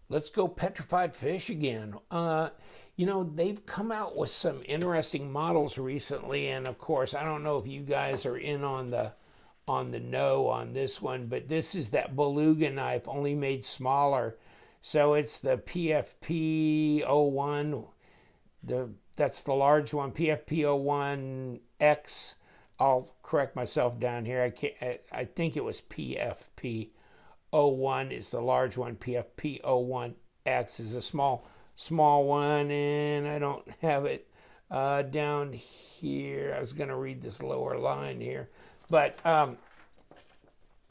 let's go Petrified Fish again. They've come out with some interesting models recently, and of course, I don't know if you guys are in on the know on this one, but this is that beluga knife only made smaller. So it's the PFP01. That's the large one, PFP01X. I'll correct myself down here. I think it was PFP01 is the large one. PFP01X is a small one, and I don't have it down here. I was going to read this lower line here, but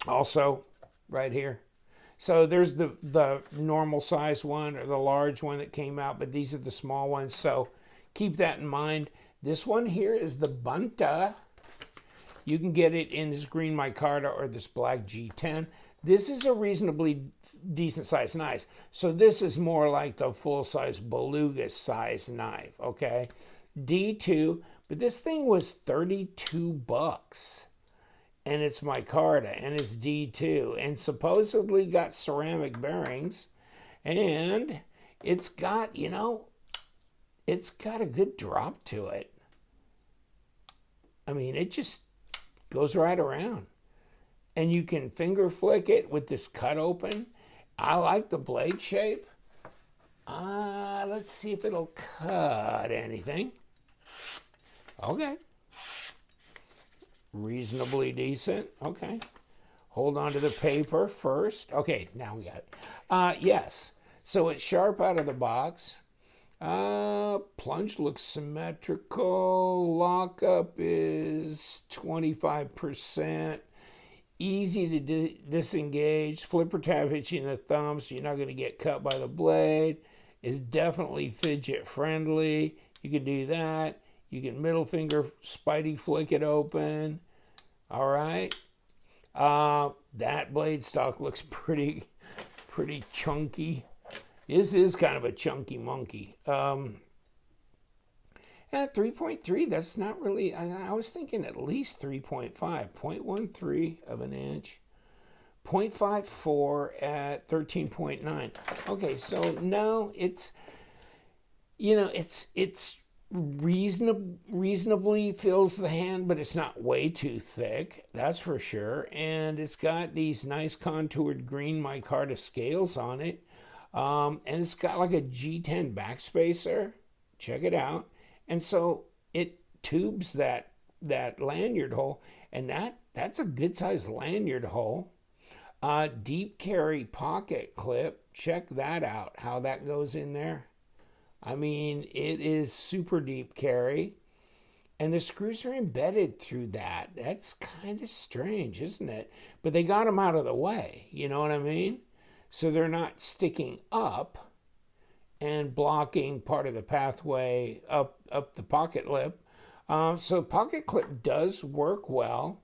also right here. So there's the normal size one or the large one that came out, but these are the small ones. So keep that in mind. This one here is the Bunta. You can get it in this green micarta or this black G10. This is a reasonably decent sized knife. So this is more like the full-size beluga size knife, okay? D2, but this thing was 32 bucks. And it's micarta, and it's D2, and supposedly got ceramic bearings, and it's got, it's got a good drop to it. I mean, it just goes right around. And you can finger flick it with this cut open. I like the blade shape. Let's see if it'll cut anything. Okay. Reasonably decent. Okay. Hold on to the paper first. Okay, now we got it. Yes. So it's sharp out of the box. Plunge looks symmetrical. Lockup is 25%. Easy to disengage. Flipper tab hits you in the thumb, so you're not going to get cut by the blade. It's definitely fidget friendly. You can do that. You can middle finger spidey flick it open. All right. That blade stock looks pretty chunky. This is kind of a chunky monkey. At 3.3, that's not really, I was thinking at least 3.5, 0.13 of an inch, 0.54 at 13.9. Okay, so no, it's reasonably fills the hand, but it's not way too thick, that's for sure. And it's got these nice contoured green micarta scales on it. And it's got like a G10 backspacer. Check it out. And so it tubes that lanyard hole, and that's a good sized lanyard hole. Deep carry pocket clip. Check that out, how that goes in there. I mean, it is super deep carry, and the screws are embedded through that. That's kind of strange, isn't it? But they got them out of the way, you know what I mean? So they're not sticking up and blocking part of the pathway up the pocket lip. So pocket clip does work well.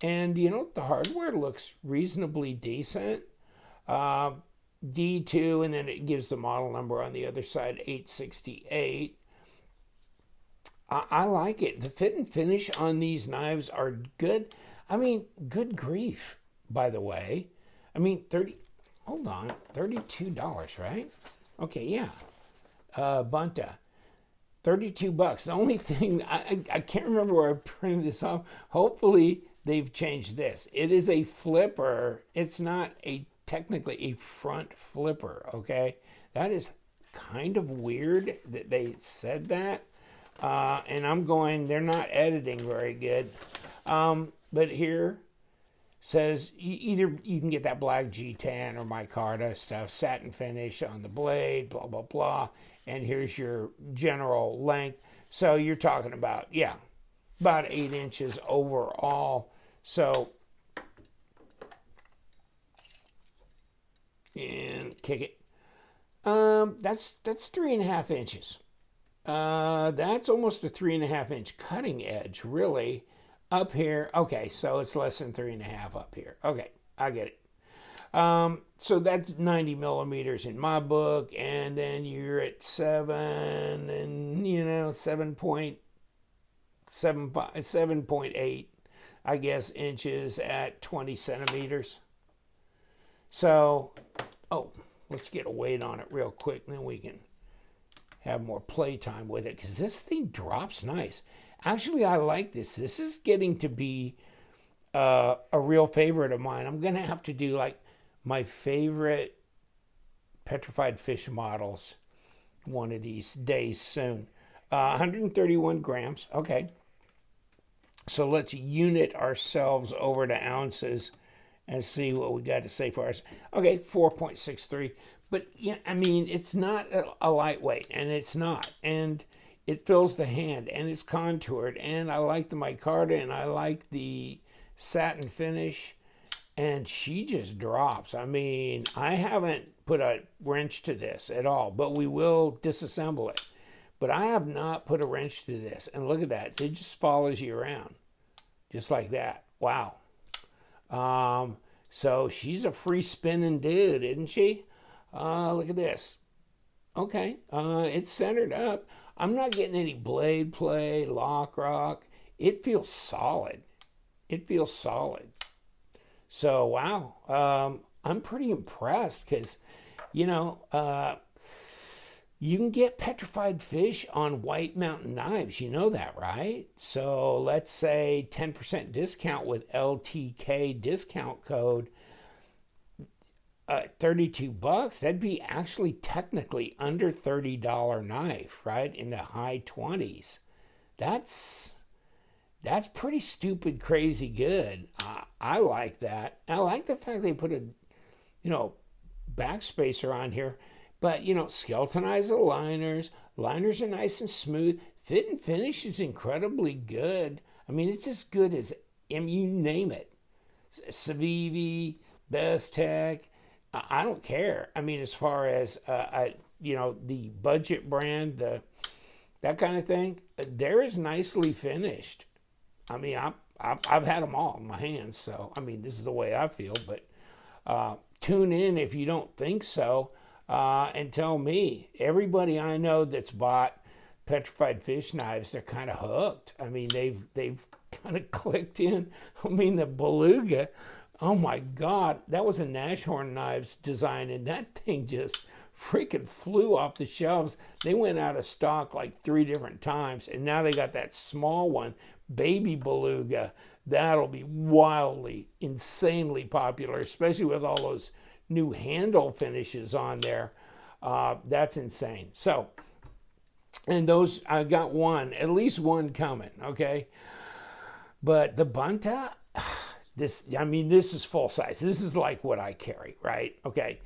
And the hardware looks reasonably decent. D2, and then it gives the model number on the other side, 868. I like it. The fit and finish on these knives are good. I mean, good grief, by the way. I mean, $32, right? Okay, yeah. Bunta, 32 bucks. The only thing, I can't remember where I printed this off. Hopefully they've changed this. It is a flipper. It's not technically a front flipper, okay? That is kind of weird that they said that. And they're not editing very good. But here says either you can get that black G10 or micarta stuff, satin finish on the blade, blah, blah, blah. And here's your general length. So you're talking about, about 8 inches overall. So, and kick it. That's 3.5 inches. That's almost a 3.5 inch cutting edge, really. Up here, okay, so it's less than 3.5 up here. Okay, I get it. So that's 90 millimeters in my book, and then you're at 7.8, I guess, inches at 20 centimeters. So, let's get a weight on it real quick, and then we can have more playtime with it, because this thing drops nice. Actually, I like this. This is getting to be a real favorite of mine. I'm going to have to do like my favorite petrified fish models one of these days soon. 131 grams. Okay. So let's unit ourselves over to ounces and see what we got to say for us. Okay, 4.63. But, yeah, I mean, it's not a lightweight, and it's not. And it fills the hand, and it's contoured. And I like the micarta, and I like the satin finish. And she just drops. I mean, I haven't put a wrench to this at all, but we will disassemble it. But I have not put a wrench to this. And look at that. It just follows you around. Just like that. Wow. So she's a free spinning dude, isn't she? Look at this. Okay. It's centered up. I'm not getting any blade play, lock rock. It feels solid. It feels solid. So, wow. I'm pretty impressed because, you know, you can get petrified fish on White Mountain Knives. You know that, right? So let's say 10% discount with LTK discount code, $32. That'd be actually technically under $30 knife, right? In the high 20s. That's pretty stupid, crazy good. I like that. I like the fact they put a, you know, backspacer on here. But, you know, skeletonized the liners. Liners are nice and smooth. Fit and finish is incredibly good. I mean, it's as good as, I mean, you name it. Civivi, Bestech, I don't care. I mean, as far as, you know, the budget brand, that kind of thing, they're as nicely finished. I mean, I've had them all in my hands. So, I mean, this is the way I feel. But tune in if you don't think so. And tell me, everybody I know that's bought petrified fish knives, they're kind of hooked. I mean, they've kind of clicked in. I mean, the beluga, oh my God, that was a Nashorn Knives design, and that thing just freaking flew off the shelves. They went out of stock like 3 different times, and now they got that small one, baby beluga. That'll be wildly, insanely popular, especially with all those new handle finishes on there. That's insane. So, and those, I got one, at least one coming, okay? But the Bunta, this is full size. This is like what I carry, right? Okay.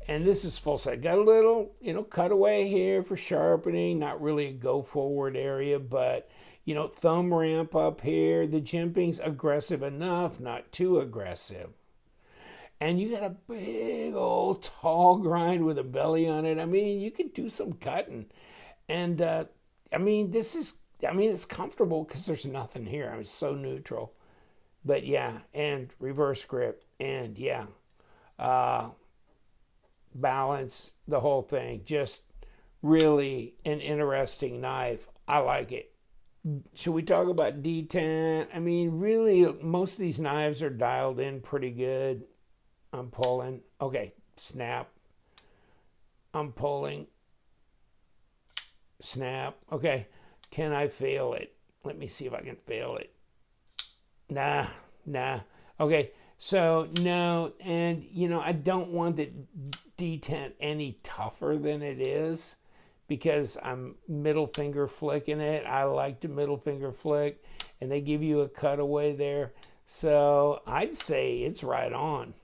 And this is full size. Got a little, you know, cutaway here for sharpening, not really a go forward area, but, you know, thumb ramp up here. The jimping's aggressive enough, not too aggressive. And you got a big old tall grind with a belly on it. I mean, you can do some cutting. And, I mean, it's comfortable because there's nothing here. I mean, it's so neutral. But, yeah, and reverse grip. And, yeah, balance, the whole thing. Just really an interesting knife. I like it. Should we talk about Detent? I mean, really, most of these knives are dialed in pretty good. I'm pulling. Okay, snap. I'm pulling. Snap. Okay, can I fail it? Let me see if I can fail it. Nah. Okay, so no, and you know, I don't want the Detent any tougher than it is because I'm middle finger flicking it. I like to middle finger flick, and they give you a cutaway there. So I'd say it's right on.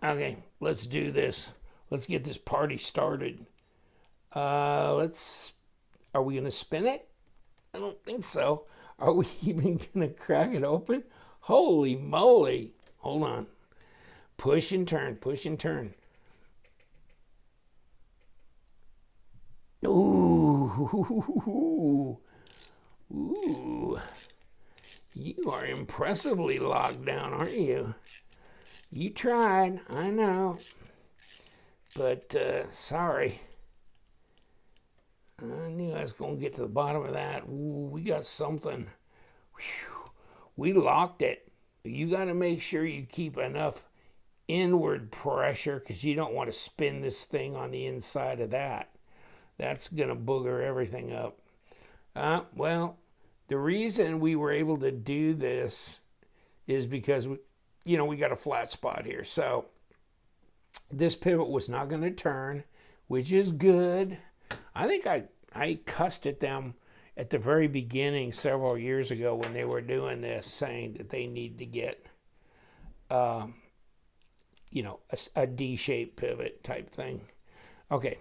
Okay, let's do this. Let's get this party started. Are we going to spin it? I don't think so. Are we even going to crack it open? Holy moly. Hold on. Push and turn, push and turn. Ooh. You are impressively locked down, aren't you? You tried, I know, but sorry. I knew I was going to get to the bottom of that. Ooh, we got something. Whew. We locked it. You got to make sure you keep enough inward pressure because you don't want to spin this thing on the inside of that. That's going to booger everything up. Well, the reason we were able to do this is because we got a flat spot here. So this pivot was not going to turn, which is good. I think I cussed at them at the very beginning several years ago when they were doing this, saying that they need to get a D-shaped pivot type thing. Okay.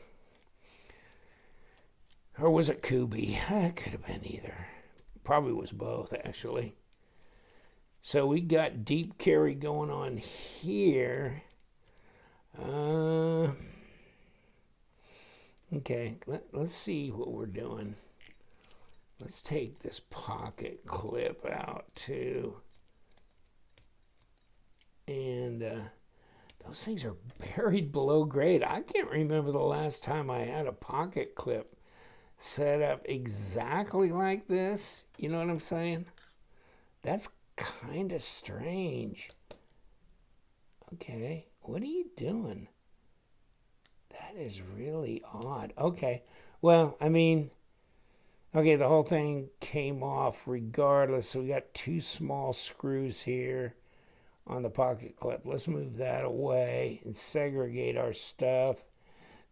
Or was it Kubi? It could have been either. Probably was both, actually. So we got deep carry going on here. Okay, let's see what we're doing. Let's take this pocket clip out too. And those things are buried below grade. I can't remember the last time I had a pocket clip set up exactly like this. You know what I'm saying? That's kind of strange. Okay, what are you doing? That is really odd. Okay, well, I mean, okay, the whole thing came off regardless. So we got two small screws here on the pocket clip. Let's move that away and segregate our stuff.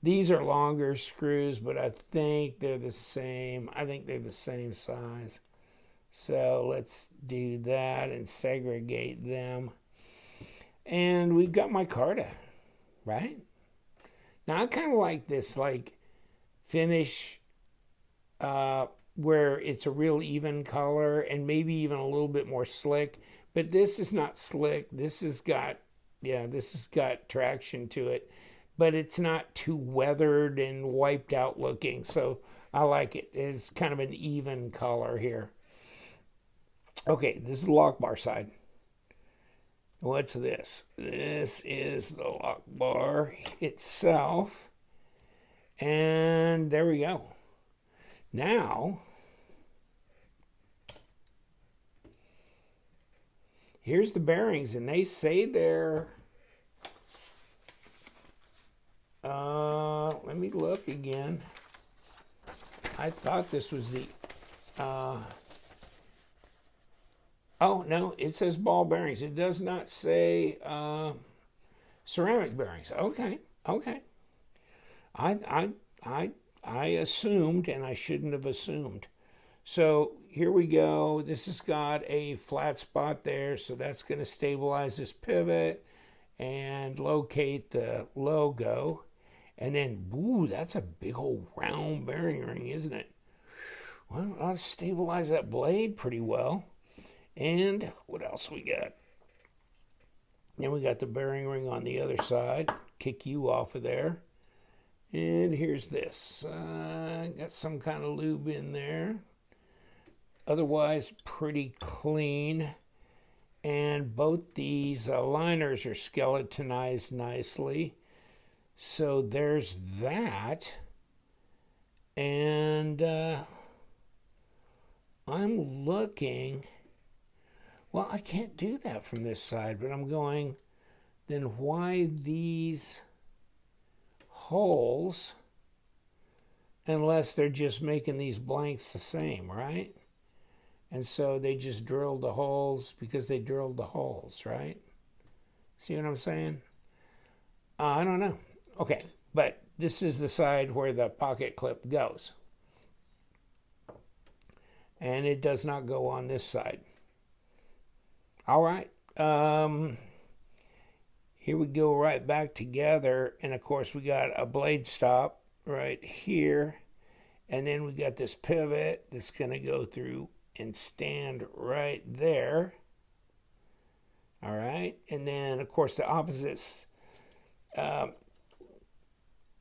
These are longer screws, but I think they're the same. I think they're the same size. So let's do that and segregate them. And we've got micarta, right? Now I kind of like this finish where it's a real even color and maybe even a little bit more slick. But this is not slick. This has got traction to it. But it's not too weathered and wiped out looking. So I like it. It's kind of an even color here. Okay, this is the lock bar side. What's this? This is the lock bar itself. And there we go. Now, here's the bearings, and they say they're, let me look again. I thought this was the, oh, no, it says ball bearings. It does not say ceramic bearings. Okay. I assumed, and I shouldn't have assumed. So here we go. This has got a flat spot there, so that's going to stabilize this pivot and locate the logo. And then, ooh, that's a big old round bearing ring, isn't it? Well, I'll stabilize that blade pretty well. And what else we got? Then we got the bearing ring on the other side. Kick you off of there. And here's this. Got some kind of lube in there. Otherwise, pretty clean. And both these liners are skeletonized nicely. So there's that. And I'm looking. Well, I can't do that from this side, but I'm going, then why these holes unless they're just making these blanks the same, right? And so they just drilled the holes because they drilled the holes, right? See what I'm saying? I don't know. Okay, but this is the side where the pocket clip goes. And it does not go on this side. All right. Here we go right back together. And of course, we got a blade stop right here. And then we got this pivot that's going to go through and stand right there. All right. And then, of course, the opposites.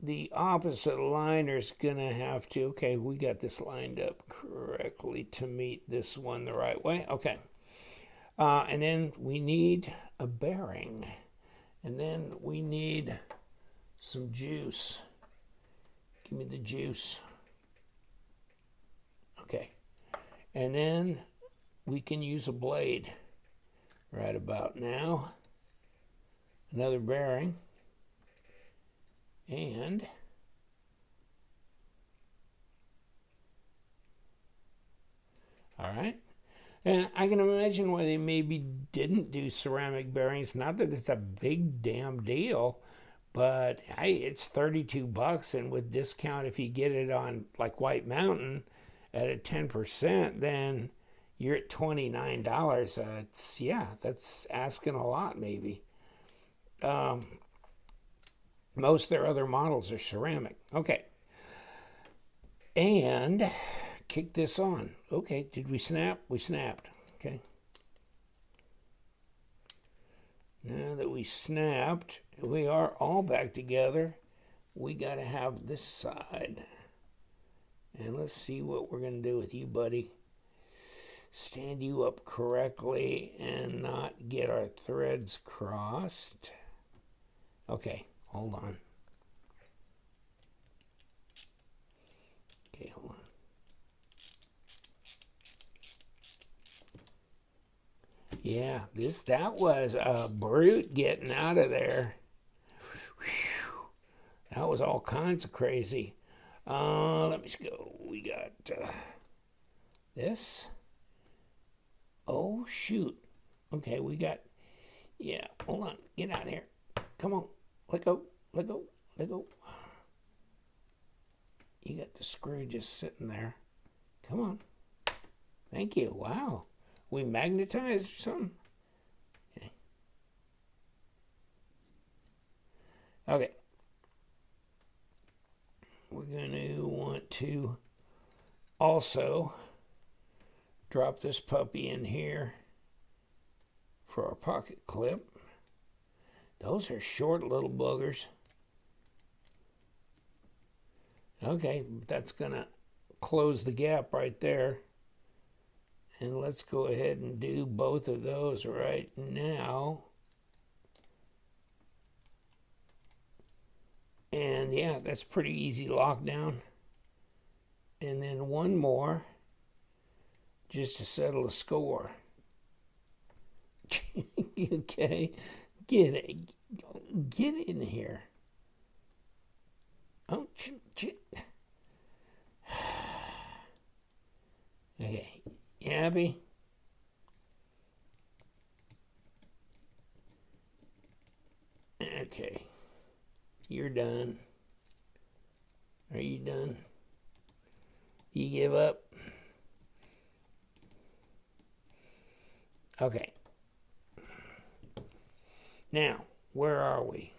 The opposite liner's going to have to, okay, we got this lined up correctly to meet this one the right way. Okay. And then we need a bearing. And then we need some juice. Give me the juice. Okay. And then we can use a blade right about now. Another bearing. And all right. And I can imagine why they maybe didn't do ceramic bearings. Not that it's a big damn deal, but hey, it's 32 bucks, and with discount, if you get it on like White Mountain at a 10%, then you're at $29. That's asking a lot maybe. Most of their other models are ceramic. Okay. And kick this on. Okay, did we snap? We snapped. Okay. Now that we snapped, we are all back together. We got to have this side. And let's see what we're going to do with you, buddy. Stand you up correctly and not get our threads crossed. Okay, hold on. Okay, hold on. Yeah, that was a brute getting out of there. Whew. That was all kinds of crazy. Let me go. We got this. Oh, shoot. Okay, we got, yeah, hold on. Get out of here. Come on. Let go. Let go. Let go. You got the screw just sitting there. Come on. Thank you. Wow. We magnetized or something? Okay. Okay. We're going to want to also drop this puppy in here for our pocket clip. Those are short little boogers. Okay, that's going to close the gap right there. And let's go ahead and do both of those right now. And yeah, that's pretty easy lockdown. And then one more, just to settle the score. Okay, get in here. Oh, shit. Okay. Abby? Okay. You're done. Are you done? You give up? Okay. Now, where are we?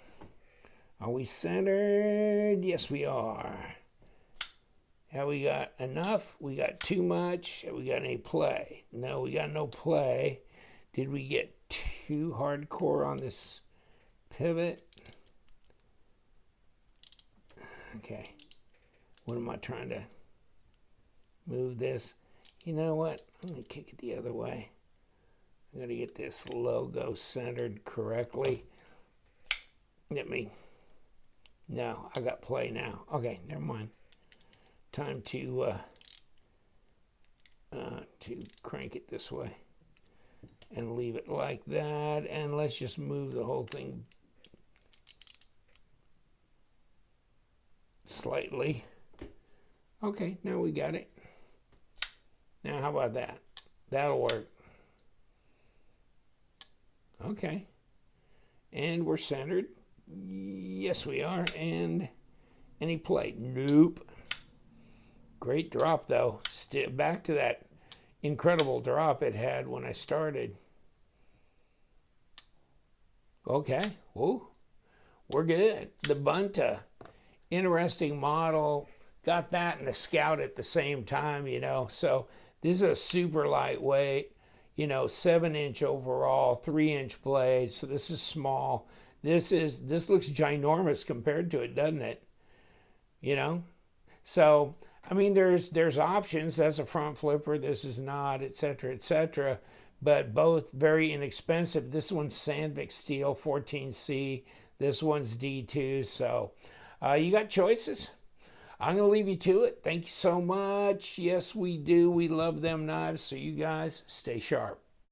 Are we centered? Yes, we are. Have we got enough? We got too much? Have we got any play? No, we got no play. Did we get too hardcore on this pivot? Okay. What am I trying to move this? You know what? I'm going to kick it the other way. I'm going to get this logo centered correctly. No, I got play now. Okay, never mind. Time to crank it this way and leave it like that, and let's just move the whole thing slightly. Okay, now we got it. Now how about that? That'll work. Okay, and we're centered. Yes, we are. And any play? Nope. Great drop, though. Back to that incredible drop it had when I started. Okay. Whoa. We're good. The Bunta. Interesting model. Got that and the Scout at the same time, So this is a super lightweight, 7-inch overall, 3-inch blade. So this is small. This looks ginormous compared to it, doesn't it? So I mean, there's options. That's a front flipper. This is not, etc., etc. But both very inexpensive. This one's Sandvik steel, 14C. This one's D2. So you got choices. I'm going to leave you to it. Thank you so much. Yes, we do. We love them knives. So you guys stay sharp.